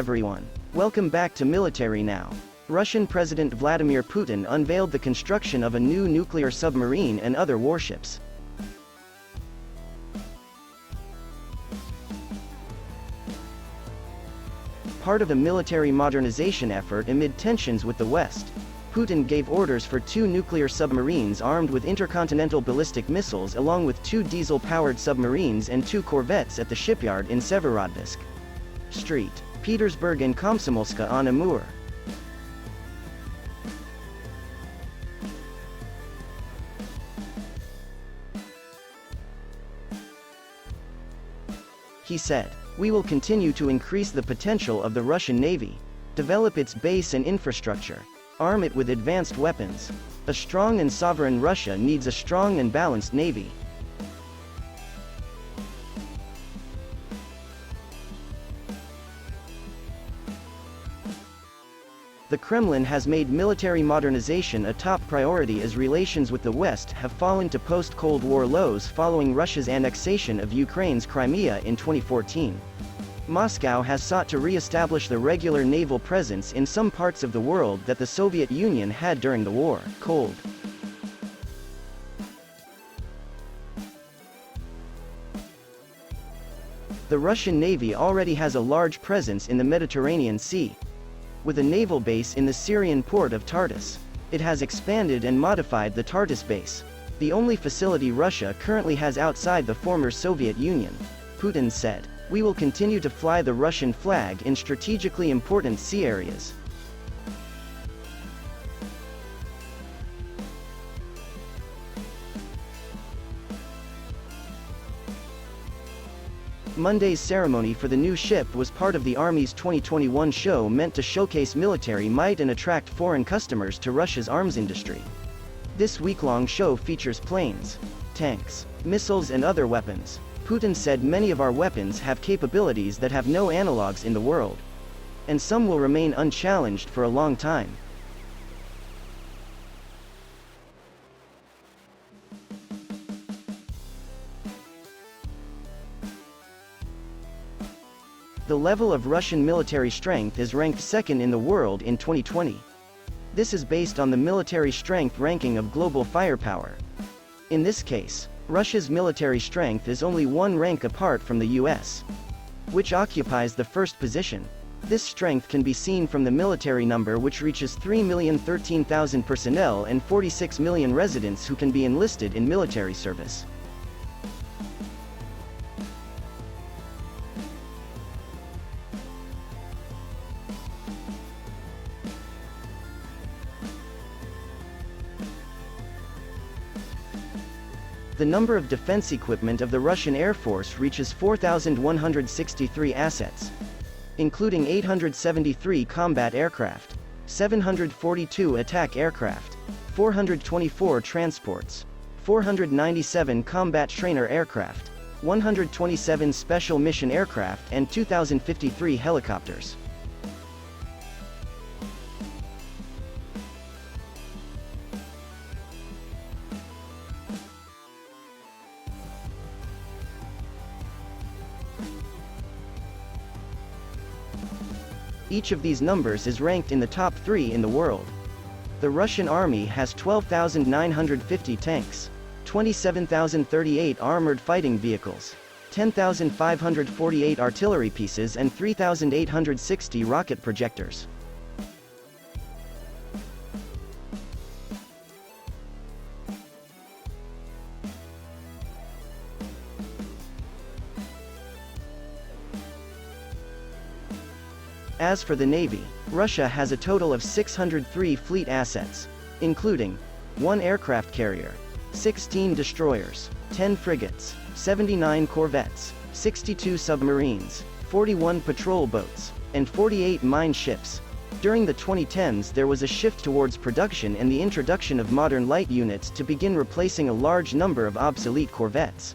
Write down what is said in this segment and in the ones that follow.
everyone. Welcome back to Military Now. Russian President Vladimir Putin unveiled the construction of a new nuclear submarine and other warships. Part of a military modernization effort amid tensions with the West, Putin gave orders for 2 nuclear submarines armed with intercontinental ballistic missiles along with 2 diesel-powered submarines and 2 corvettes at the shipyard in Severodvinsk, St. Petersburg and Komsomolsk-on-Amur. He said, "We will continue to increase the potential of the Russian Navy, develop its base and infrastructure, arm it with advanced weapons. A strong and sovereign Russia needs a strong and balanced navy." The Kremlin has made military modernization a top priority as relations with the West have fallen to post-Cold War lows following Russia's annexation of Ukraine's Crimea in 2014. Moscow has sought to re-establish the regular naval presence in some parts of the world that the Soviet Union had during the war. Cold. The Russian Navy already has a large presence in the Mediterranean Sea, with a naval base in the Syrian port of Tartus. It has expanded and modified the Tartus base, the only facility Russia currently has outside the former Soviet Union. Putin said, "We will continue to fly the Russian flag in strategically important sea areas." Monday's ceremony for the new ship was part of the Army's 2021 show meant to showcase military might and attract foreign customers to Russia's arms industry. This week-long show features planes, tanks, missiles and other weapons. Putin said many of our weapons have capabilities that have no analogs in the world. And some will remain unchallenged for a long time. The level of Russian military strength is ranked second in the world in 2020. This is based on the military strength ranking of global firepower. In this case, Russia's military strength is only one rank apart from the US, which occupies the first position. This strength can be seen from the military number, which reaches 3,013,000 personnel and 46 million residents who can be enlisted in military service. The number of defense equipment of the Russian Air Force reaches 4,163 assets, including 873 combat aircraft, 742 attack aircraft, 424 transports, 497 combat trainer aircraft, 127 special mission aircraft and 2,053 helicopters. Each of these numbers is ranked in the top 3 in the world. The Russian Army has 12,950 tanks, 27,038 armored fighting vehicles, 10,548 artillery pieces and 3,860 rocket projectors. As for the Navy, Russia has a total of 603 fleet assets, including 1 aircraft carrier, 16 destroyers, 10 frigates, 79 corvettes, 62 submarines, 41 patrol boats, and 48 mine ships. During the 2010s there was a shift towards production and the introduction of modern light units to begin replacing a large number of obsolete corvettes,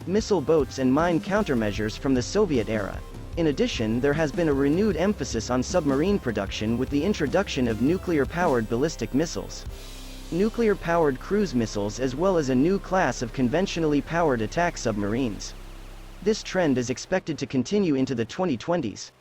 missile boats and mine countermeasures from the Soviet era. In addition, there has been a renewed emphasis on submarine production with the introduction of nuclear-powered ballistic missiles, nuclear-powered cruise missiles as well as a new class of conventionally powered attack submarines. This trend is expected to continue into the 2020s.